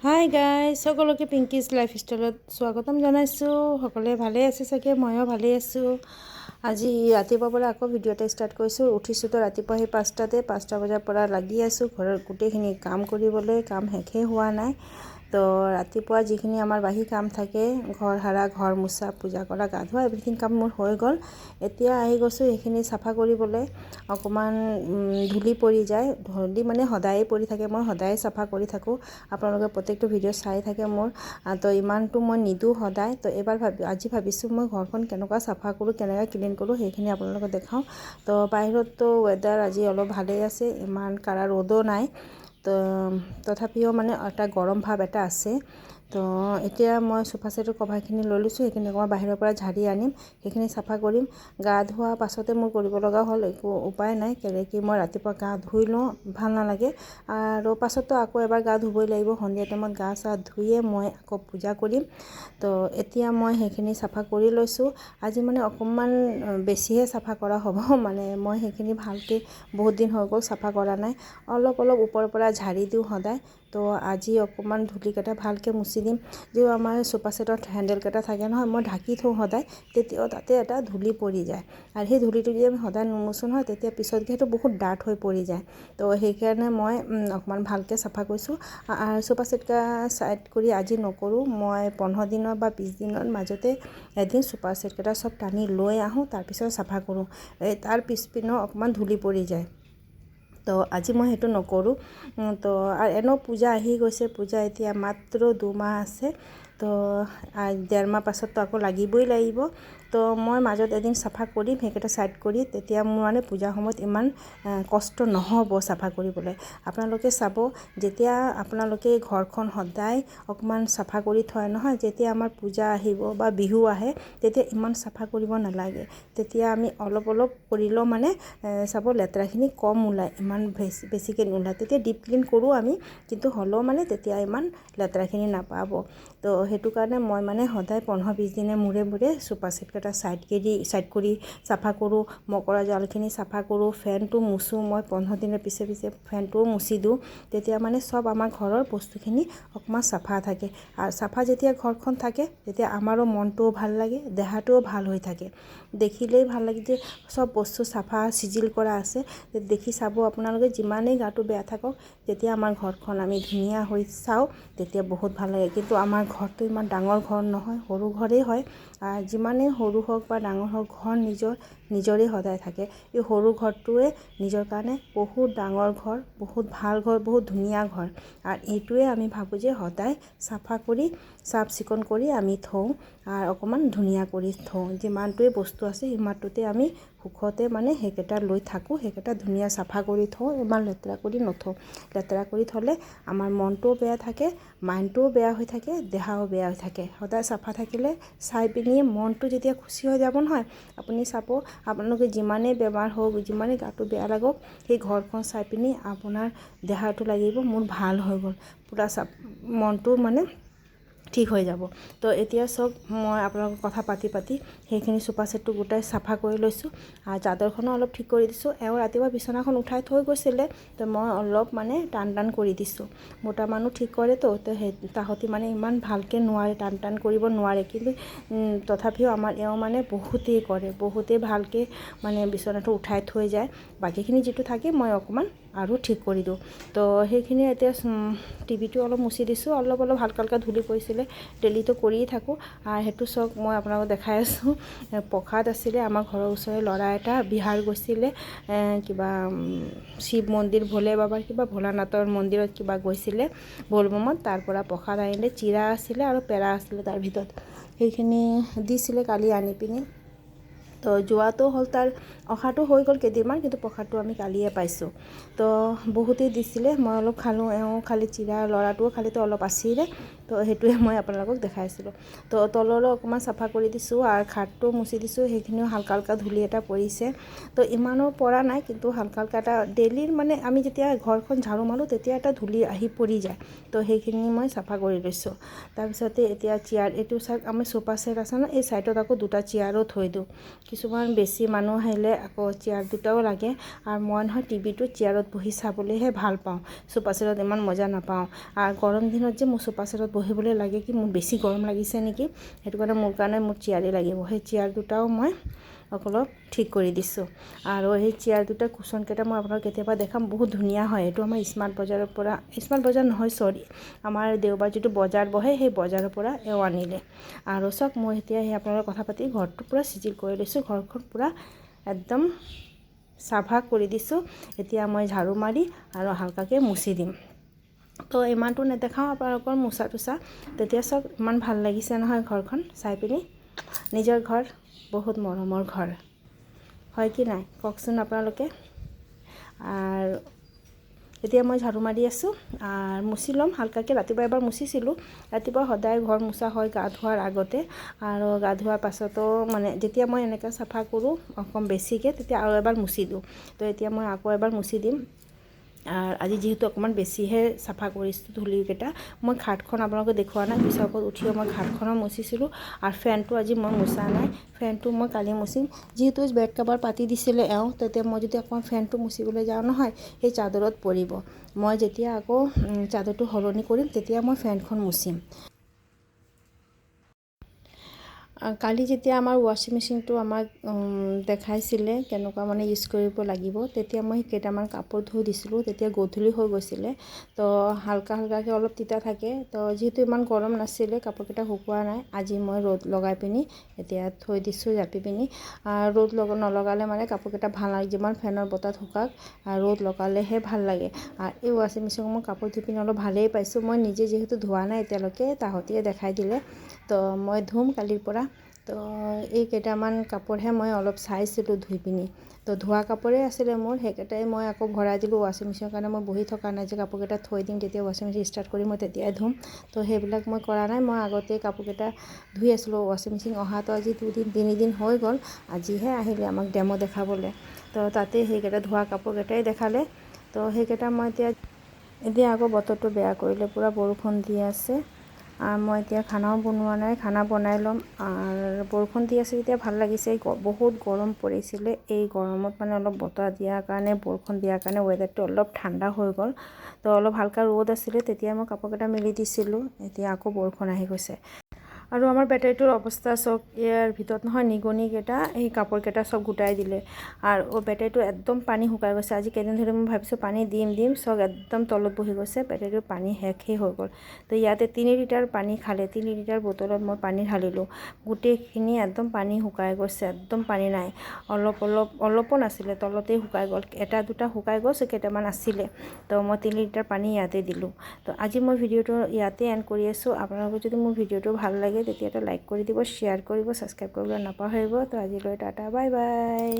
Hi guys, সকলোকে পিংকিজ লাইফষ্টাইলত স্বাগতম জনাইছোঁ। সকলোৱে ভালে আছে চাগে, ময়ো ভালেই আছোঁ। আজি ৰাতিপুৱাৰ পৰা আকৌ ভিডিঅ' এটা ষ্টাৰ্ট কৰিছোঁ। উঠিছোঁতো ৰাতিপুৱা সেই 5 বজাৰ পৰা লাগি আছোঁ ঘৰৰ গোটেইখিনি কাম কৰিবলৈ। কাম শেষেই হোৱা নাই। তো ৰাতিপুৱা যিখিনি আমাৰ বাহী কাম থাকে, ঘৰ সাৰা, ঘৰ মোচা, পূজা কৰা, গা ধোৱা, এভৰিথিং কাম মোৰ হৈ গ'ল। এতিয়া আহি গৈছোঁ এইখিনি চাফা কৰিবলৈ। অকণমান ধূলি পৰি যায়, ধূলি মানে সদায়ে পৰি থাকে, মই সদায়ে চাফা কৰি থাকোঁ। আপোনালোকে প্ৰত্যেকটো ভিডিঅ' চাই থাকে মোৰ, তো ইমানটো মই নিদিওঁ সদায়। তো এইবাৰ আজি ভাবিছোঁ মই ঘৰখন কেনেকুৱা চাফা কৰোঁ, কেনেকৈ ক্লিন কৰোঁ, সেইখিনি আপোনালোকক দেখাওঁ। তো বাহিৰততো ৱেডাৰ আজি অলপ ভালেই আছে, ইমান কাৰা ৰ'দো নাই। তো তথাপিও মানে এটা গৰম ভাৱ এটা আছে। তো এতিয়া মই চোফা ছেটৰ কভাৰখিনি লৈ লৈছোঁ, সেইখিনি অকণমান বাহিৰৰ পৰা ঝাৰি আনিম, সেইখিনি চাফা কৰিম। গা ধোৱা পাছতে মোৰ কৰিব লগা হ'ল, একো উপায় নাই। কেলেকি মই ৰাতিপুৱা গা ধুই লওঁ, ভাল নালাগে। আৰু পাছতো আকৌ এবাৰ গা ধুবই লাগিব। সন্ধিয়া টাইমত গা চা ধুইয়ে মই আকৌ পূজা কৰিম। তো এতিয়া মই সেইখিনি চাফা কৰি লৈছোঁ। আজি মানে অকণমান বেছিহে চাফা কৰা হ'ব, মানে মই সেইখিনি ভালকৈ বহুত দিন হৈ গ'ল চাফা কৰা নাই। অলপ ওপৰৰ পৰা ঝাৰি দিওঁ সদায়। তো আজি অকণমান ধূলিকেইটা ভালকৈ মুচি দিম। যিও আমাৰ চোফা ছেটত হেণ্ডেলকেইটা থাকে নহয়, মই ঢাকি থওঁ সদায়, তেতিয়াও তাতে এটা ধূলি পৰি যায়। আৰু সেই ধূলিটো যদি আমি সদায় নুমুচোঁ নহয়, তেতিয়া পিছত সেইটো বহুত ডাঠ হৈ পৰি যায়। তো সেইকাৰণে মই অকণমান ভালকৈ চাফা কৰিছোঁ। চোফা ছেটকেইটা চাইড কৰি আজি নকৰোঁ, মই 15 দিনৰ বা 20 দিনৰ মাজতে এদিন চোফা ছেটকেইটা চব টানি লৈ আহোঁ, তাৰপিছত চাফা কৰোঁ। তাৰ পিছপিনেও অকণমান ধূলি পৰি যায়। তো আজি মই সেইটো নকৰোঁ। তো আৰু এনেও পূজা আহি গৈছে, পূজা এতিয়া মাত্ৰ 2 মাহ আছে। তো 1.5 মাহ পাছততো আকৌ লাগিবই লাগিব। তো মই মাজত এদিন চাফা কৰিম সেইকেইটা চাইড কৰি, তেতিয়া মোৰ মানে পূজাৰ সময়ত ইমান কষ্ট নহ'ব চাফা কৰিবলৈ। আপোনালোকে চাব, যেতিয়া আপোনালোকে ঘৰখন সদায় অকণমান চাফা কৰি থয় নহয়, যেতিয়া আমাৰ পূজা আহিব বা বিহু আহে, তেতিয়া ইমান চাফা কৰিব নালাগে। তেতিয়া আমি অলপ কৰিলেও মানে চাব লেতেৰাখিনি কম ওলায়, ইমান বেছিকৈ নোলায়। তেতিয়া ডিপ ক্লিন কৰোঁ আমি, কিন্তু হ'লেও মানে তেতিয়া ইমান লেতেৰাখিনি নাপাব। তো সেইটো কাৰণে মই মানে সদায় 15-20 দিনে মূৰে চোফা ছেটকেইটা চাইড কৰি চাফা কৰোঁ। মকৰা জালখিনি চাফা কৰোঁ, ফেনটো মুচোঁ মই 15 দিনৰ পিছে ফেনটোও মুচি দিওঁ। তেতিয়া মানে চব আমাৰ ঘৰৰ বস্তুখিনি অকণমান চাফা থাকে। আৰু চাফা যেতিয়া ঘৰখন থাকে, তেতিয়া আমাৰো মনটোও ভাল লাগে, দেহাটোও ভাল হৈ থাকে। দেখিলেই ভাল লাগে যে চব বস্তু চাফা চিজিল কৰা আছে। দেখি চাব আপোনালোকে, যিমানেই গাটো বেয়া থাকক, যেতিয়া আমাৰ ঘৰখন আমি ধুনীয়া হৈ চাওঁ, তেতিয়া বহুত ভাল লাগে। কিন্তু আমাৰ ঘৰটো ইমান ডাঙৰ ঘৰ নহয়, সৰু ঘৰেই হয়। যিমানেই সৰু হওক বা ডাঙৰ হওক, ঘৰ নিজৰেই সদায় থাকে। এই সৰু ঘৰটোৱে নিজৰ কাৰণে বহুত ডাঙৰ ঘৰ, বহুত ভাল ঘৰ, বহুত ধুনীয়া ঘৰ। আৰু এইটোৱে আমি ভাবোঁ যে সদায় চাফা কৰি, চাফ চিকুণ কৰি আমি থওঁ, আৰু অকণমান ধুনীয়া কৰি থওঁ। যিমানটোৱে বস্তু আছে সিমানটোতে আমি সুখতে মানে সেইকেইটা লৈ থাকোঁ, সেইকেইটা ধুনীয়া চাফা কৰি থওঁ, ইমান লেতেৰা কৰি নথওঁ। লেতেৰা কৰি থ'লে আমাৰ মনটোও বেয়া থাকে, মাইণ্ডটোও বেয়া হৈ থাকে, দেহাও বেয়া হৈ থাকে। সদায় চাফা থাকিলে চাই পিনি মনটো যেতিয়া খুচি হৈ যাব নহয়, আপুনি চাব আপোনালোকে যিমানেই বেমাৰ হওক, যিমানেই গাটো বেয়া লাগক, সেই ঘৰখন চাই পিনি আপোনাৰ দেহাটো লাগিব মোৰ ভাল হৈ গ'ল, পূৰা মনটো মানে ঠিক হৈ যাব। তো এতিয়া চব মই আপোনালোকৰ কথা পাতি সেইখিনি চোফা ছেটটো গোটাই চাফা কৰি লৈছোঁ। আৰু চাদৰখনো অলপ ঠিক কৰি দিছোঁ। ৰাতিপুৱা বিচনাখন উঠাই থৈ গৈছিলে, তো মই অলপ মানে টান কৰি দিছোঁ। মোটা মানুহ ঠিক কৰেতো, তো সেই তাহঁতি মানে ইমান ভালকৈ নোৱাৰে, টান কৰিব নোৱাৰে। কিন্তু তথাপিও আমাৰ মানে বহুতেই কৰে, বহুতেই ভালকৈ মানে বিচনাটো উঠাই থৈ যায়। বাকীখিনি যিটো থাকে মই অকণমান আৰু ঠিক কৰি দিওঁ। তো সেইখিনি এতিয়া টিভিটো অলপ মুচি দিছোঁ, অলপ হালকা ধূলি পৰিছিলে, ডেইলিটো কৰিয়ে থাকোঁ। আৰু সেইটো চব মই আপোনালোকক দেখাই আছোঁ। প্ৰসাদ আছিলে, আমাৰ ঘৰৰ ওচৰৰে ল'ৰা এটা বিহাৰ গৈছিলে, কিবা শিৱ মন্দিৰ, ভোলে বাবাৰ কিবা ভোলানাথৰ মন্দিৰত কিবা গৈছিলে বলবমত। তাৰ পৰা প্ৰসাদ আনিলে, চিৰা আছিলে আৰু পেৰা আছিলে তাৰ ভিতৰত। সেইখিনি দিছিলে কালি আনি পিনি। তো যোৱাটো হ'ল, তাৰ অহাটো হৈ গ'ল কেইদিনমান, কিন্তু প্ৰসাদটো আমি কালিয়ে পাইছোঁ। তো বহুতেই দিছিলে, মই অলপ খালোঁ, খালি চিৰা, ল'ৰাটোও খালিতো অলপ আছিলে। তো সেইটোৱে মই আপোনালোকক দেখাইছিলোঁ। তো তললৈ অকণমান চাফা কৰি দিছোঁ আৰু খাটটো মুচি দিছোঁ, সেইখিনিও হালকা হালকা ধূলি এটা পৰিছে। তো ইমানো পৰা নাই, কিন্তু হালকা হালকা এটা ডেইলিৰ মানে আমি যেতিয়া ঘৰখন ঝাৰু মাৰোঁ তেতিয়া এটা ধূলি আহি পৰি যায়। তো সেইখিনি মই চাফা কৰি লৈছোঁ। তাৰপিছতে এতিয়া চেয়াৰ, এইটো চাওক আমি সোফা ছেট আছে ন, এই ছাইডত আকৌ দুটা চেয়াৰো থৈ দিওঁ। কিছুমান বেছি মানুহ আহিলে আকৌ চেয়াৰ দুটাও লাগে। আৰু মই নহয় টিভিটো চেয়াৰত বহি চাবলৈহে ভাল পাওঁ, সোফা ছেটত ইমান মজা নাপাওঁ। আৰু গৰম দিনত যে মোৰ সোফা ছেটত বহিবলৈ লাগে কি মোৰ বেছি গৰম লাগিছে নেকি, সেইটো কাৰণে মোৰ চেয়াৰেই লাগিব। সেই চেয়াৰ দুটাও মই অলপ ঠিক কৰি দিছোঁ। আৰু সেই চেয়াৰ দুটা কুশ্যনকেইটা মই আপোনাক কেতিয়াবা দেখাম, বহুত ধুনীয়া হয়। এইটো আমাৰ স্মাৰ্ট বজাৰৰ পৰা, স্মাৰ্ট বজাৰ নহয় চৰি, আমাৰ দেওবাৰ যিটো বজাৰ বহে সেই বজাৰৰ পৰা এওঁ আনিলে। আৰু চাওক মই এতিয়া সেই আপোনালোকৰ কথা পাতি ঘৰটো পূৰা চিজিল কৰি লৈছোঁ, ঘৰখন পূৰা একদম চাফা কৰি দিছোঁ। এতিয়া মই ঝাৰু মাৰি আৰু হালকাকৈ মুচি দিম। তো ইমানটো নেদেখাওঁ আপোনালোকৰ মোচা তোচা। তেতিয়া চাওক ইমান ভাল লাগিছে নহয় ঘৰখন চাই পিনি। নিজৰ ঘৰ বহুত মৰমৰ ঘৰ হয় কি নাই কওকচোন আপোনালোকে। আৰু এতিয়া মই ঝাৰু মাৰি আছোঁ আৰু মুচি ল'ম হালকাকৈ। ৰাতিপুৱা এবাৰ মুচিছিলোঁ, ৰাতিপুৱা সদায় ঘৰ মোচা হয় গা ধোৱাৰ আগতে, আৰু গা ধোৱাৰ পাছতো মানে যেতিয়া মই এনেকৈ চাফা কৰোঁ অকণ বেছিকৈ, তেতিয়া আৰু এবাৰ মুচি দিওঁ। তো এতিয়া মই আকৌ এবাৰ মুচি দিম। আৰু আজি যিহেতু অকণমান বেছিহে চাফা কৰিছোঁ ধূলিকেইটা, মই খাটখন আপোনালোকে দেখুওৱা নাই, পিছৰ ওপৰত উঠিও মই খাটখনো মুচিছিলোঁ। আৰু ফেনটো আজি মই মুচা নাই, ফেনটো মই কালি মুচিম। যিহেতু বেড কভাৰ পাতি দিছিলে এওঁ, তেতিয়া মই যদি অকণমান ফেনটো মুচিবলৈ যাওঁ নহয় সেই চাদৰত পৰিব। মই যেতিয়া আকৌ চাদৰটো সলনি কৰিম তেতিয়া মই ফেনখন মুচিম। কালি যেতিয়া আমাৰ ৱাশ্বিং মেচিনটো আমাক দেখাইছিলে কেনেকুৱা মানে ইউজ কৰিব লাগিব, তেতিয়া মই কেইটামান কাপোৰ ধুই দিছিলোঁ। তেতিয়া গধূলি হৈ গৈছিলে, তো হালকা হালকাকৈ অলপ তিতা থাকে। তো যিহেতু ইমান গৰম নাছিলে, কাপোৰকেইটা শুকোৱা নাই। আজি মই ৰ'দ লগাই পিনি এতিয়া থৈ দিছোঁ জাপি পিনি। ৰ'দ নলগালে মানে কাপোৰকেইটা ভাল লাগে, যিমান ফেনৰ বতাহ শুকাওক ৰ'দ লগালেহে ভাল লাগে। আৰু এই ৱাশ্বিং মেচিনত মই কাপোৰ ধুই পিনি অলপ ভালেই পাইছোঁ। মই নিজে যিহেতু ধোৱা নাই এতিয়ালৈকে, তাহঁতিয়ে দেখাই দিলে। তো মই ধুম কালিৰ পৰা। তো এই কেইটামান কাপোৰহে মই অলপ চাইছিলোঁ ধুই পিনি। তো ধোৱা কাপোৰেই আছিলে মোৰ, সেইকেইটাই মই আকৌ ভৰাই দিলোঁ ৱাশ্বিং মেচিনৰ কাৰণে। মই বহি থকা নাই যে কাপোৰকেইটা থৈ দিম, তেতিয়া ৱাশ্বিং মেচিন ষ্টাৰ্ট কৰি মই তেতিয়াই ধুম। তো সেইবিলাক মই কৰা নাই, মই আগতেই কাপোৰকেইটা ধুই আছিলোঁ। ৱাশ্বিং মেচিন অহাটো আজি 2-3 দিন হৈ গ'ল, আজিহে আহিলে আমাক ডেমো দেখাবলৈ। তো তাতে সেইকেইটা ধোৱা কাপোৰকেইটাই দেখালে। তো সেইকেইটা মই এতিয়া আকৌ বতৰটো বেয়া কৰিলে, পূৰা বৰষুণ দি আছে। আৰু মই এতিয়া খানাও বনোৱা নাই, খানা বনাই ল'ম। আৰু বৰষুণ দি আছে এতিয়া ভাল লাগিছে। বহুত গৰম পৰিছিলে, এই গৰমত মানে অলপ বতাহ দিয়াৰ কাৰণে, বৰষুণ দিয়াৰ কাৰণে ৱেডাৰটো অলপ ঠাণ্ডা হৈ গ'ল। তো অলপ হালকা ৰ'দ আছিলে, তেতিয়া মই কাপোৰকেইটা মেলি দিছিলোঁ। এতিয়া আকৌ বৰষুণ আহি গৈছে। আৰু আমাৰ বেটাৰীটোৰ অৱস্থা চাওক, ইয়াৰ ভিতৰত নহয় নিগনিকেইটা এই কাপোৰকেইটা চব গোটাই দিলে। আৰু বেটাৰীটো একদম পানী শুকাই গৈছে। আজি কেইদিন ধৰি মই ভাবিছোঁ পানী দিম চব একদম তলত বহি গৈছে, বেটাৰীটোৰ পানী শেষেই হৈ গ'ল। তো ইয়াতে 3 লিটাৰ পানী খালে, 3 লিটাৰ বটলত মই পানী ঢালিলোঁ, গোটেইখিনি একদম পানী শুকাই গৈছে, একদম পানী নাই। অলপো নাছিলে, তলতেই শুকাই গ'ল। এটা দুটা শুকাই গৈছে, কেইটামান আছিলে। তো মই 3 লিটাৰ পানী ইয়াতে দিলোঁ। তো আজি মই ভিডিঅ'টো ইয়াতে এণ্ড কৰি আছোঁ। আপোনালোকৰ যদি মোৰ ভিডিঅ'টো ভাল লাগে তেতিয়া এটা লাইক কৰি দিব, শ্বেয়াৰ কৰিব, ছাবস্ক্ৰাইব কৰিবলৈ নাপাহৰিব। তো আজিলৈ টাটা বাই বাই।